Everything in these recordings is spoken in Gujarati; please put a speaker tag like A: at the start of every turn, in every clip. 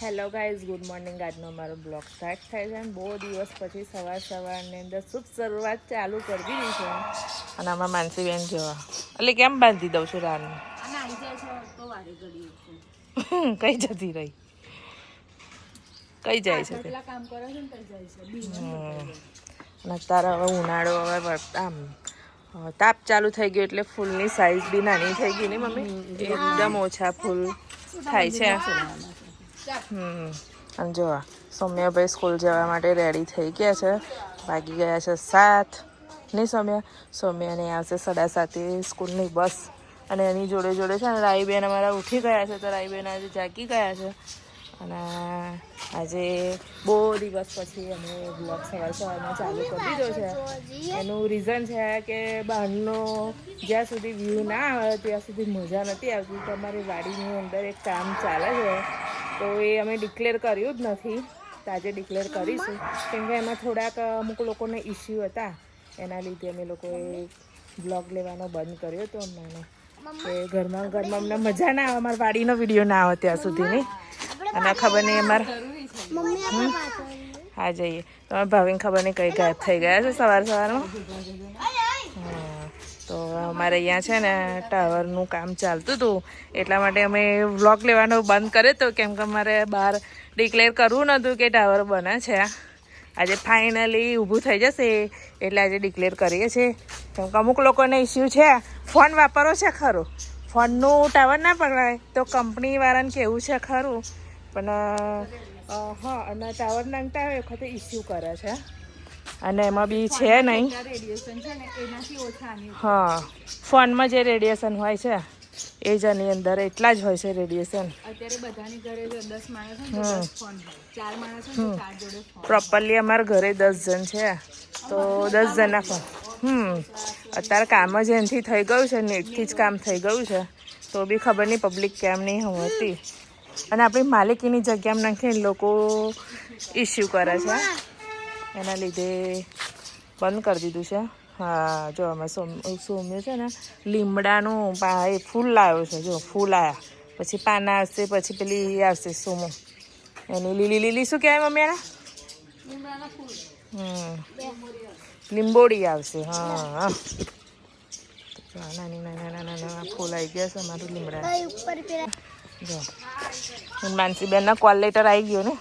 A: Hello guys, good morning. આજનો મારો બ્લોગ સ્ટાર્ટ થાય છે અને બહુ દિવસ પછી સવારની અંદર શુભ શરૂઆત ચાલુ કરી દીધી છે. અને આમાં માનસીબેન જોવા એટલે કેમ બાંધી દઉં છું રાનને કઈ જતી રહી, કઈ જાય છે અને અત્યારે હવે ઉનાળો હવે આમ તાપ ચાલુ થઈ ગયો એટલે ફૂલની સાઈઝ બી નાની થઈ ગઈ ને મમ્મી, એકદમ ઓછા ફૂલ થાય છે. અને જોવા સૌમ્યાભાઈ સ્કૂલ જવા માટે રેડી થઈ ગયા છે. વાગી ગયા છે 7. નહીં સૌમ્યાને આવશે 7:30 સ્કૂલની બસ. અને એની જોડે જોડે છે ને રાઈબેન અમારા ઉઠી ગયા છે, તો રાઈબેન આજે જાગી ગયા છે. અને આજે બહુ દિવસ પછી અમે બ્લોગ સવારમાં ચાલુ કરી દીધો છે. એનું રીઝન છે કે બહારનો જ્યાં સુધી વ્યૂ ના આવે ત્યાં સુધી મજા નથી આવતી. તો અમારી વાડીની અંદર એક કામ ચાલે છે, તો એ અમે ડિક્લેર કર્યું જ નથી. તો આજે ડિક્લેર કરીશું, કેમ કે એમાં થોડાક અમુક લોકોને ઇસ્યુ હતા. એના લીધે અમે લોકોએ બ્લોગ લેવાનો બંધ કર્યો હતો. અમને કે ઘરમાં અમને મજા ના આવે, અમારા વાડીનો વિડીયો ના આવે ત્યાં સુધી નહીં. અને ખબર નહીં અમારે હા જઈએ તો અમારા ભાવિને ખબર નહીં કઈ ગાયબ થઈ ગયા છે સવારમાં. તો અમારે અહીંયા છે ને ટાવરનું કામ ચાલતું હતું, એટલા માટે અમે વ્લોગ લેવાનો બંધ કર્યો હતો. કેમ કે અમારે બહાર ડિક્લેર કરવું નહોતું કે ટાવર બને છે. આજે ફાઇનલી ઊભું થઈ જશે એટલે આજે ડિક્લેર કરીએ છીએ. કેમ કે અમુક લોકોને ઇસ્યુ છે, ફોન વાપરવો છે ખરું, ફોનનું ટાવર ના પકડાય તો કંપનીવાળાને કેવું છે ખરું, પણ હા અને ટાવર નાખતા હોય વખતે ઇસ્યુ કરે છે. અને એમાં બી છે નહીં, હા ફોનમાં જે રેડિયેશન હોય છે એ જ આની અંદર એટલા જ હોય છે રેડિયેશન. પ્રોપરલી અમારા ઘરે 10 જણ છે, તો 10 જણના ફોન. અત્યારે કામ જ એનાથી થઈ ગયું છે, નેટથી જ કામ થઈ ગયું છે. તો બી ખબર નહીં પબ્લિક કેમ નહીં હોતી. અને આપણી માલિકીની જગ્યામાં નાખીને લોકો ઇસ્યુ કરે છે, એના લીધે બંધ કરી દીધું છે. હા જો અમે સોમ્યું છે ને લીમડાનું એ ફૂલ લાવ્યો છે. જો ફૂલ આવ્યા, પછી પાના આવશે, પછી પેલી આવશે સોમો, એની લીલી લીલી શું કહેવાય મમ્મી એના? લીંબોડી આવશે. હા નાની નાના ફૂલ આવી ગયા છે અમારું લીમડા. જો માનસીબેનના કોલ લેટર આવી ગયો ને.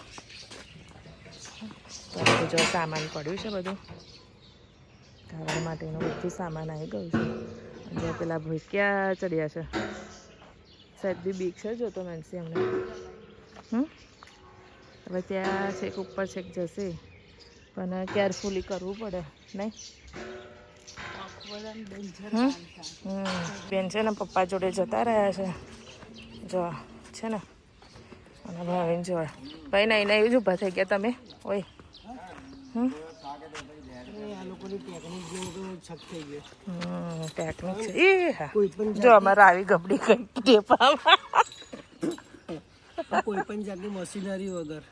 A: જો સામાન પડ્યું છે બધું, ખાવા માટેનું બધું સામાન આવી ગયું છે. જો પેલા ભાઈ ક્યાં ચડ્યા છે, સાહેબ બી બીક છે. જો તો માનસી અમને હવે ત્યાં છેક ઉપર છેક જશે, પણ કેરફુલી કરવું પડે નહીં. બેન છે ને પપ્પા જોડે જતા રહ્યા છે. જો છે ને અને ભાવિન જોડે ભાઈ નહીં એવું જ ઊભા થઈ ગયા તમે. ઓય ટેકનિક છે એ. હા જો અમારે આવી ગબડી કઈ ટેપામાં
B: કોઈ પણ જાતની મશીનરી વગર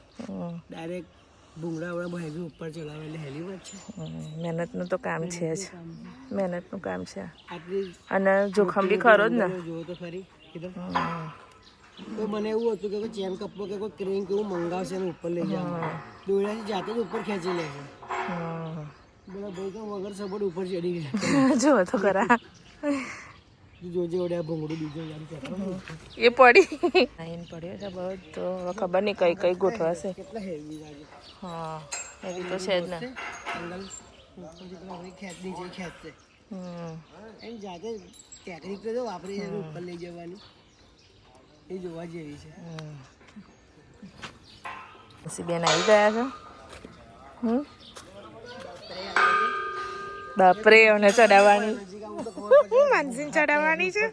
B: ડાયરેક્ટ ભૂંગળા ભાઈ ઉપર ચલાવે એટલે હેલી વાત છે.
A: મહેનતનું તો કામ છે જ, મહેનતનું કામ છે. અને જોખમ બી ખરો જ ને.
B: જોવો તો ખરી તો મને એવું હતું કે ચેન કપડો કે કોઈ ક્રેન કેવું મંગાવશે ને ઉપર લઈ જવાનું, દોડાથી જાતે જ ઉપર ખેંચી લે છે. પેલા ભાઈ તો વગર સપોર્ટ ઉપર ચડી ગયા.
A: જો તો ખરા
B: જોજે ઓડે ભૂંગળું બીજો
A: એ પડી આઈન પડ્યો છે બધો. ખબર નહીં કઈ કઈ ગોઠવાશે.
B: કેટલા હેવી લાગે.
A: હા એવી તો છે જ ને.
B: ખેંચની છે ખેંચશે એની જાતે ટેકનિક તો વાપરી છે ઉપર લઈ જવાની, એ જોવા જેવી છે.
A: બેન આવી ગયા છે. બાપરે એને ચડાવવાની, માનસીને ચડાવવાની છે.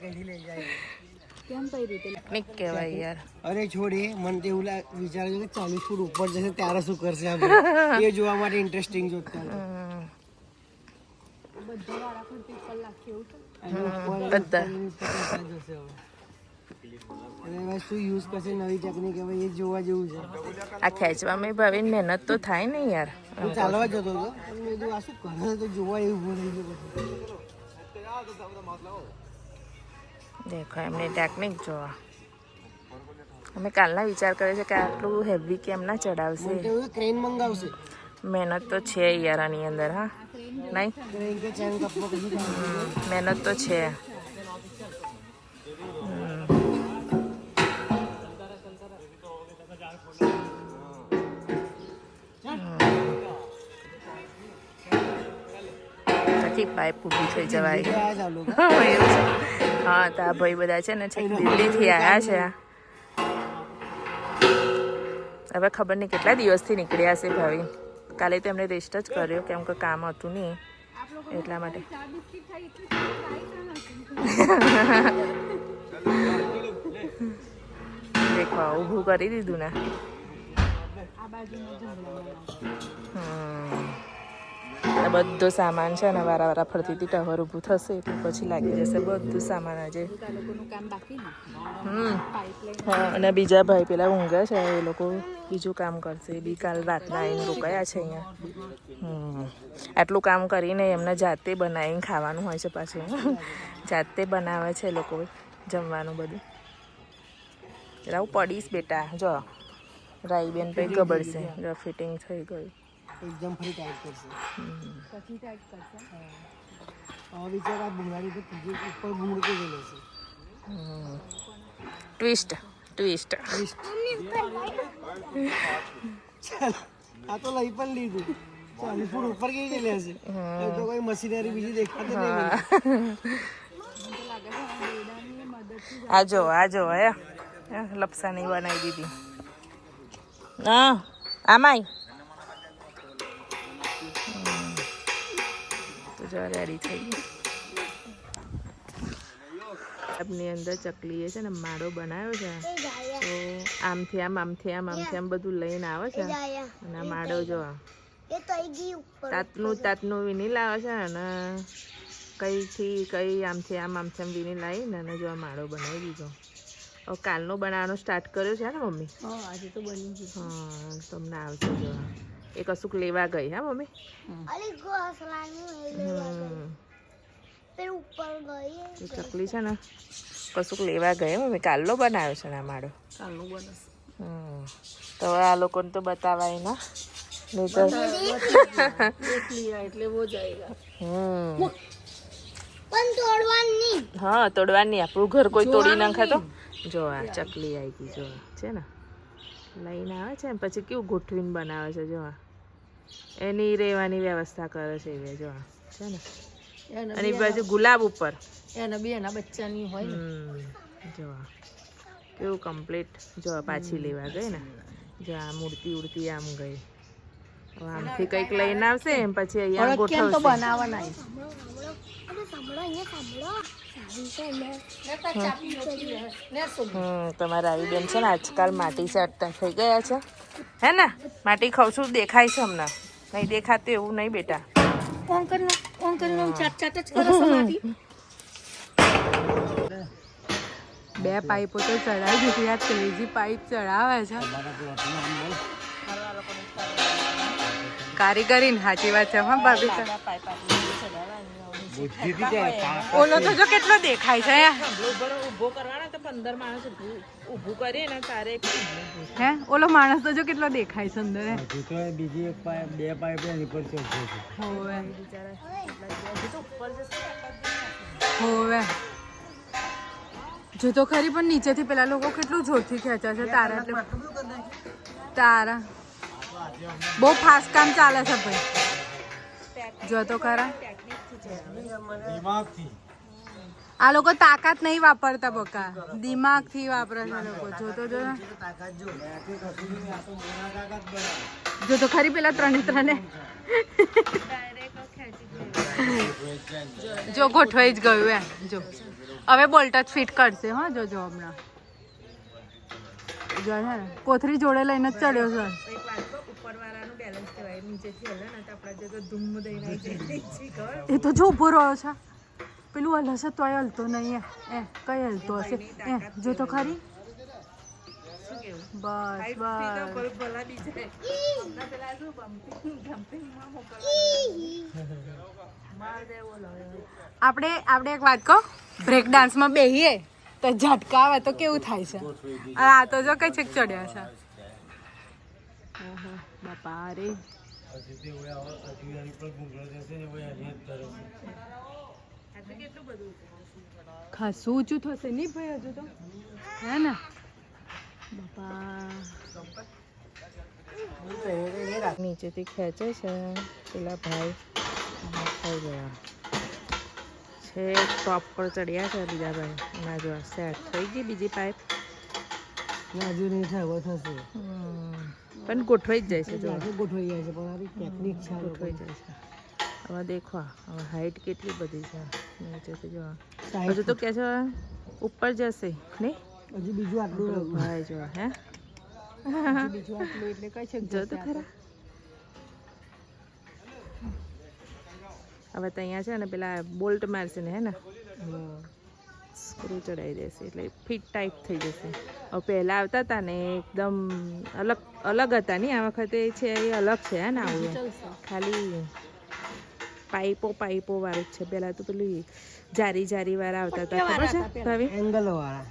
A: કેમ કઈ રીતે ટેકનિક કહેવાય યાર.
B: અરે છોડી મને તો એવું વિચારે છે કે 40 ફૂટ ઉપર જશે ત્યારે શું કરશે એ જોવા માટે ઇન્ટરેસ્ટિંગ જોતા.
A: બધા
B: શું યુઝ કરશે નવી ટેકનિક હવે એ જોવા જેવું છે.
A: આ ખેંચવામાં ભાવી મહેનત તો થાય ને યાર.
B: હું ચાલવા જતો હતો, આ શું કરે તો જોવા એવું
A: દેખો એમની ટેકનિક જોવા. અમે કાલના વિચાર કરીએ છીએ કે આટલું હેવી કેમ ના ચડાવશે.
B: મને તો એવું ક્રેન મંગાવશે.
A: મહેનત તો છે યાર આની અંદર. હા નહીં
B: ક્રેન કે ચેન કપડો કશું થાય.
A: મહેનત તો છે. નથી પાઇપ ઊભી થઈ જવાય.
B: ચાલુ
A: એવું છે. હા તો આ ભાઈ બધા છે ને દિલ્હીથી આવ્યા છે. હવે ખબર નહીં કેટલા દિવસથી નીકળ્યા હશે ભાવી. કાલે તો એમને રેસ્ટ જ કર્યો કેમ કે કામ હતું નહીં એટલા માટે. દેખો ઊભું કરી દીધું ને. બધો સામાન છે ને વારા ફરતી ટાવર ઊભું થશે એટલે પછી લાગી જશે બધું સામાન આજે. હા અને બીજા ભાઈ પેલા ઊંઘે છે એ લોકો બીજું કામ કરશે. એ બી કાલ રાતના આવીને રોકાયા છે અહીંયા. આટલું કામ કરીને એમને જાતે બનાવીને ખાવાનું હોય છે પાછું. જાતે બનાવે છે એ લોકો જમવાનું બધું. રાવ પડીશ બેટા. જો રાઈબેન પછી ગબડશે. જો ફિટિંગ થઈ ગયું.
B: એકદમ ફરી ટાઈટ કરશે. પછી ટાઈટ કરશે. હવે વિચાર આ ભૂંગળી તો ત્રીજી ઉપર ભૂંગળી ગયેલો છે.
A: Twist twist.
B: આ તો લઈ પણ લીધું. 40 ફૂટ ઉપર કેવી ગયેલી હશે. તો કોઈ મશીનરી બીજી દેખાતી નહીં.
A: આ જો હે લપસા નહીં બનાવી દીધી. હા આમાય તો જો રેડી થઈ ગઈ. આપની અંદર ચકલીએ છે ને માળો બનાવ્યો છે. તો આમથી આમ બધું લઈને આવે છે. અને આ માળો જો તાતનું વીણી લાવે છે અને કઈથી કઈ આમથી આમ વીણી લાવીને અને જો આ માળો બનાવી દીધો. હવે કાલનો બનાવવાનો સ્ટાર્ટ કર્યો છે ને મમ્મી.
B: આજે તો બની ગયું.
A: હા તમને આવશે જો. એ કશુંક લેવા ગઈ હા મમ્મી. ચકલી છે ને કશુંક લેવા ગઈ મમ્મી. કાલનો બનાવ્યો છે ને આ માળો.
B: કાલનું બનશે.
A: તો હવે આ લોકોને તો બતાવાય ના નહીં તો
B: એટલે બહુ જાયગા.
A: હા તોડવાની. આપણું ઘર કોઈ તોડી નાખે તો. જો આ ચકલી આવી ગઈ જો છે ને લઈને આવે છે ને પછી કેવું ગોઠવીને બનાવે છે. જો એની રહેવાની વ્યવસ્થા કરે છે એ જો છે ને. અને બાજુ ગુલાબ ઉપર
B: એને બી એના બચ્ચાની હોય ને.
A: જો કેવું કમ્પ્લીટ. જો પાછી લેવા ગઈ ને. જો આ મૂર્તિ ઉડતી આમ ગઈ. હવે આમથી કંઈક લઈને આવશે એમ પછી અહીંયા ગોઠવશે.
B: બનાવવાના
A: તમારા આવી બેન છે ને આજકાલ માટી ચાટતા થઈ ગયા છે હે ને. માટી ખાવ છું દેખાય છે હમણાં. નહીં દેખાતું એવું નહીં બેટા.
C: બે પાઇપો તો ચડાવી દીધી. આ ત્રીજી પાઇપ ચડાવે છે કારીગરી ને. સાચી વાત છે હા ભાભી. ઓલો તો જો કેટલો દેખાય છે.
A: ઉભો કરવાનો તો 15 માણસ ઊભું કરીએ ને તારે.
C: હે ઓલો માણસ તો જો કેટલો દેખાય છે અંદર.
B: બીજી એક પાઇપ બે પાઇપ ઉપર છે.
C: હોવે જો તો ખરી પણ નીચેથી પેલા લોકો કેટલું જોરથી ખેંચે છે. તારા બહુ ફાસ્ટ કામ ચાલે છે ભાઈ. જો તો ખરા આ લોકો તાકાત નહીં વાપરતા બકા. દિમાગથી વાપરે છે લોકો. જો તો ખરી પેલા ત્રણે જો ગોઠવાઈ જ ગયું એમ. જો હવે બોલ્ટ જ ફિટ કરશે. હા જો હમણાં જો હે કોથરી જોડે લઈને જ ચડ્યો છે. એ તો જો ઉભો રહ્યો છે. પેલું હલશે તોય હલતો નહીં. કઈ હલતો હશે જો તો ખરી. બસ આપણે એક વાત કહો. બ્રેક ડાન્સમાં બેહીએ તો ઝટકા આવે તો કેવું થાય છે આ તો જો કઈ છેક ચડ્યા છે ઓહો બાપા રે ખાસું ઊંચું થશે નહીં ભાઈ હજુ તો હે ને બાપા
A: નીચેથી ખેંચે છે પેલા ભાઈ થઈ ગયા છે ટોપ પર ચડ્યા છે બીજા ભાઈ ના જો સેટ થઈ ગઈ બીજી પાઇપ
B: હજુ નહીં થાય હવે થશે
A: પણ ગોઠવાઈ જ જાય છે જો
B: ગોઠવાઈ જાય છે પણ આ ટેકનિક છે
A: ગોઠવાઈ જાય છે હવે દેખો હવે હાઈટ કેટલી બધી છે નીચેથી જો હજુ તો કે છે ઉપર જશે નહીં
B: હજુ બીજું આટલું
A: ભાઈ જો હે
C: બીજું આટલું એટલે કઈ છે
A: જો તો ખરા હવે તો અહીંયા છે ને પેલા બોલ્ટ મારશે ને હે ને સ્ક્રૂ ચડાવી દેશે એટલે ફિટ ટાઈપ થઈ જશે હવે પહેલાં આવતા હતા ને એકદમ અલગ હતા નહીં આ વખતે છે એ અલગ છે હે ને આવું ખાલી પાઇપો વાળું જ છે પહેલાં તો પેલી જારી વાળા આવતા હતા ખબર છે ભાભી
B: એંગલ વાળા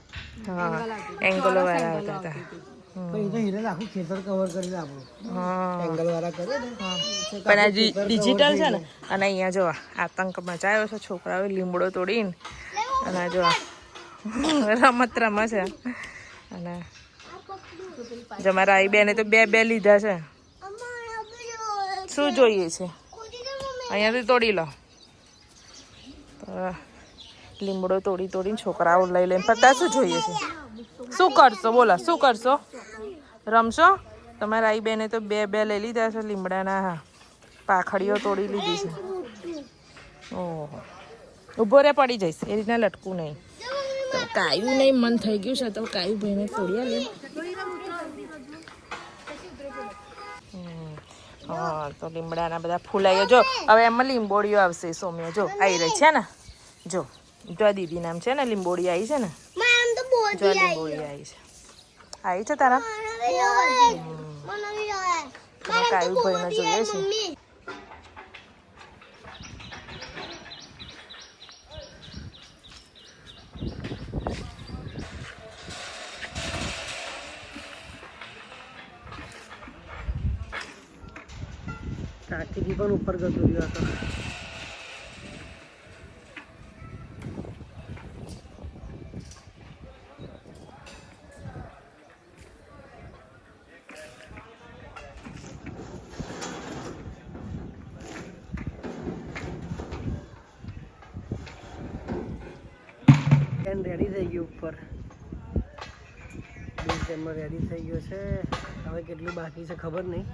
A: હા એંગલો વાળા આવતા હતા
B: પણ એ તો હીરે આખું ખેતર કવર કરી આપણું એંગલ વાળા કરે ને
A: પણ આ ડિજિટલ છે ને અને અહીંયા જો આતંક મચાયો છે છોકરાઓએ લીમડો તોડીને અને જો રમત રમે છે અને જો મારા આઈ બેને તો બે લીધા છે શું જોઈએ છે અહીંયાથી તોડી લો લીમડો તોડીને છોકરાઓ લઈને પતા શું જોઈએ છે શું કરશો બોલો શું કરશો રમશો તમારા આઈ બેને તો બે લઈ લીધા છે લીમડાના હા પાખડીઓ તોડી લીધી છે ઓહો ઊભો રે પડી જઈશ એ રીતના લટકું નહીં તો કાયું નહીં મન થઈ ગયું છે તો કાયું ભાઈને તોડ્યા લે હા તો લીમડાના બધા ફૂલાઈઓ જો હવે એમાં લીંબોડીઓ આવશે સોમ્ય જો આવી રહી છે ને જો દીદી નામ છે ને લીંબોડી આવી છે ને જો લીંબોડી આવી છે તારા કાયું ભાઈને જોઈએ છે
B: ટાંકીથી પણ ઉપર જતો રહ્યો હતો રેડી થઈ ગયું ઉપર એમાં રેડી થઈ ગયો છે હવે કેટલું બાકી છે ખબર નહીં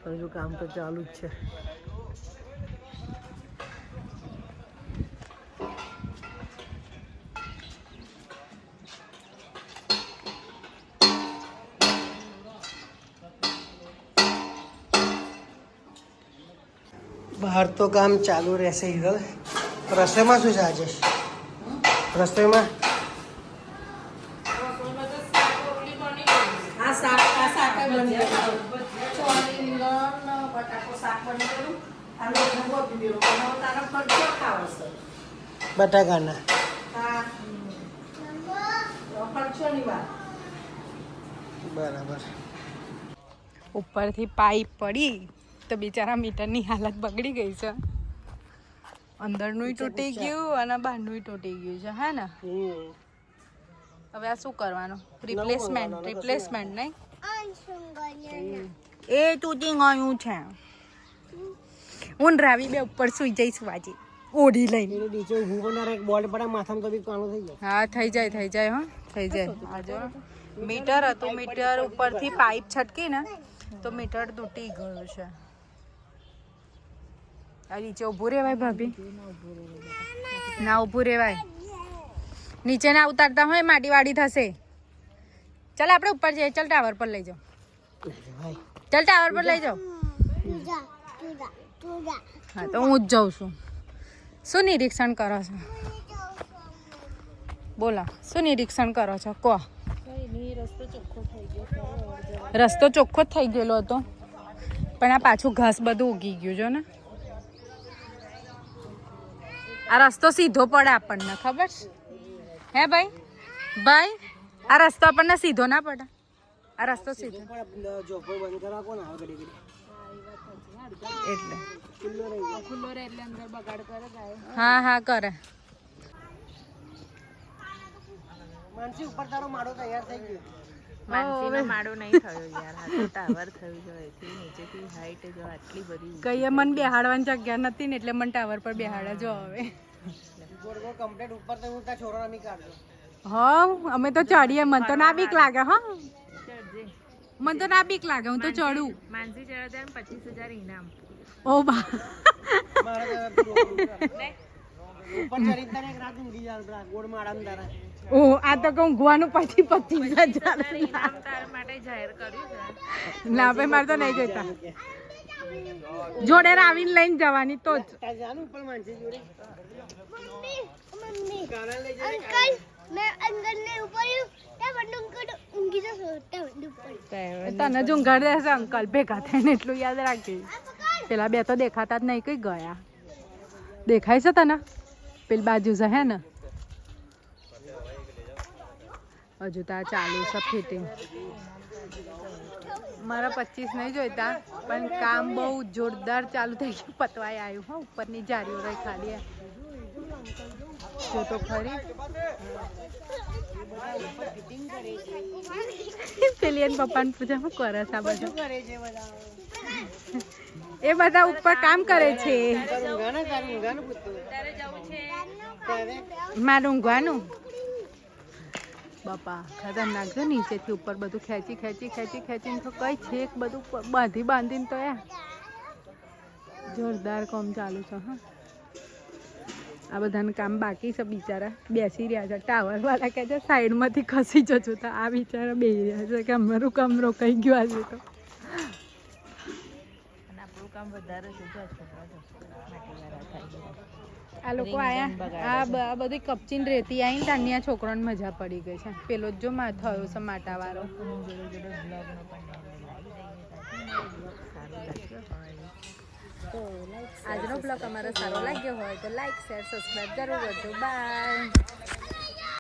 B: પણ હજુ કામ તો ચાલુ જ છે બહાર તો કામ ચાલુ રહેશે હિરલ રસોઈમાં શું છે આજે રસોઈમાં બટાકાના બરાબર
C: ઉપરથી પાઇપ પડી તો બિચારા મીટરની હાલત બગડી ગઈ છે અંદરનું તૂટી ગયું અને બહારનું તૂટી ગયું છે હે ને હવે આ શું કરવાનું રિપ્લેસમેન્ટ નહીં એ તૂટી ગયું છે હું રાવી બે ઉપર સુઈ જઈશ આજે ઓઢી લઈને
B: નીચે ઊભું બનારે એક બોલ પડે માથામાં તો બી કાણું થઈ જાય
C: હા થઈ જાય હો થઈ જાય આ જો મીટર હતું મીટર ઉપરથી પાઇપ છટકી ને તો મીટર તૂટી ગયું છે આ નીચે ઊભું રહેવાય ભાભી ના ઊભું રહેવાય નીચે ના ઉતારતા હોય માટી વાડી થશે ચાલ આપણે ઉપર જઈએ ચાલ ટાવર પર લઈ જાઓ ચાલ ટાવર પર લઈ જાઓ હા તો હું જ જાઉં છું શું નિરીક્ષણ કરો છો બોલો શું નિરીક્ષણ કરો છો કહો રસ્તો ચોખ્ખો જ થઈ ગયેલો હતો પણ આ પાછું ઘાસ બધું ઉગી ગયું જો ને આ રસ્તો સીધો પડે આપણને ખબર છે હે ભાઈ ભાઈ આ રસ્તો આપણને સીધો ના પડે આ રસ્તો સીધો
B: પણ જોપો બંધ કરવા કોણ આવે ઘડી
C: એટલે
B: ખુલ્લો રહે એટલે અંદર બગાડ કરે ગાય
C: હા હા કરે
B: માનસી ઉપર તારો માળો તૈયાર થઈ ગયો
A: માનસીનો માળો નહીં થયો યાર આ તો ટાવર થયું જો એથી નીચેથી હાઈટ જો આટલી બધી
C: કઈએ મને બેહાડવાની જગ્યા નથી ને એટલે મને ટાવર પર બેહાડા જો હવે
B: ગોળ ગોળ કમ્પ્લીટ ઉપર તો હું ત્યાં છોડવા નહીં કાઢતો
C: હા અમે તો ચડીએ મને તો ના બીક લાગે હા મને તો ના બીક લાગે હું તો ચડું
A: માનસી ચડે ત્યારે 25,000 ઇનામ
C: ઓ બા
B: મારે તો ઉપર ચડી તારે એક રાત ઊંઘી જાવ ગોળ માળામાં તારા
C: ઓ આ તો ઊંઘવાનું પછી 25,000
A: ઇનામ તાર માટે જાહેર કર્યું છે
C: ના ભાઈ મારે તો નહીં જતા જોડે આવીને લઈને જવાની તો જ
B: જાનું ઉપર માનસી જોડે
D: મમ્મી
B: ગાના લઈ જાય
D: અંકલ मैं अंदर ने ऊपर त्या बंदूक को ऊंगी तो सोता बंदूक पर
C: તને જ ઊંઘાડી દેશે અંકલ ભેગા થઈને એટલું યાદ રાખી પેલા બે તો દેખાતા જ નહીં કઈ ગયા દેખાય છે તને પેલી બાજુ છે હે ને હજુ તો આ ચાલુ છે ફિટિંગ મારા 25 નહીં જોઈતા પણ કામ બહુ જોરદાર ચાલુ થઈ ગયું પતવાય આવ્યું હા ઉપરની જારીઓ રહી ખાલી જો તો ખરી પેલી એન પપ્પાને પૂછે શું કરે છે આ બધું
B: કરે છે બધા
C: એ બધા ઉપર કામ કરે છે
B: તારું ઊંઘાનું પૂછતું તારે
C: મારું ઊંઘવાનું બાપા ખતરનાક છે નીચેથી ઉપર બધું ખેંચી ખેંચીને તો કઈ છેક બધું બાંધીને તો જોરદાર કામ ચાલુ છે હા આ બધાનું કામ બાકી છે બિચારા બેસી રહ્યા છે ટાવર વાળા કહે છે સાઈડમાંથી ખસી જજો તો આ બિચારા બેસી રહ્યા છે કે અમારું કામ રોકાઈ ગયું આજે તો
A: અને આપણું કામ વધારે છે જો
C: આ લોકો આયા આ બધી કપચીને રેતી આવીને તારની આ છોકરાને મજા પડી ગઈ છે પેલો જ જો થયો છે માટાવાળો આજનો બ્લોગ અમારો સારો લાગ્યો હોય તો લાઈક શેર સબસ્ક્રાઈબ જરૂર કરજો બાય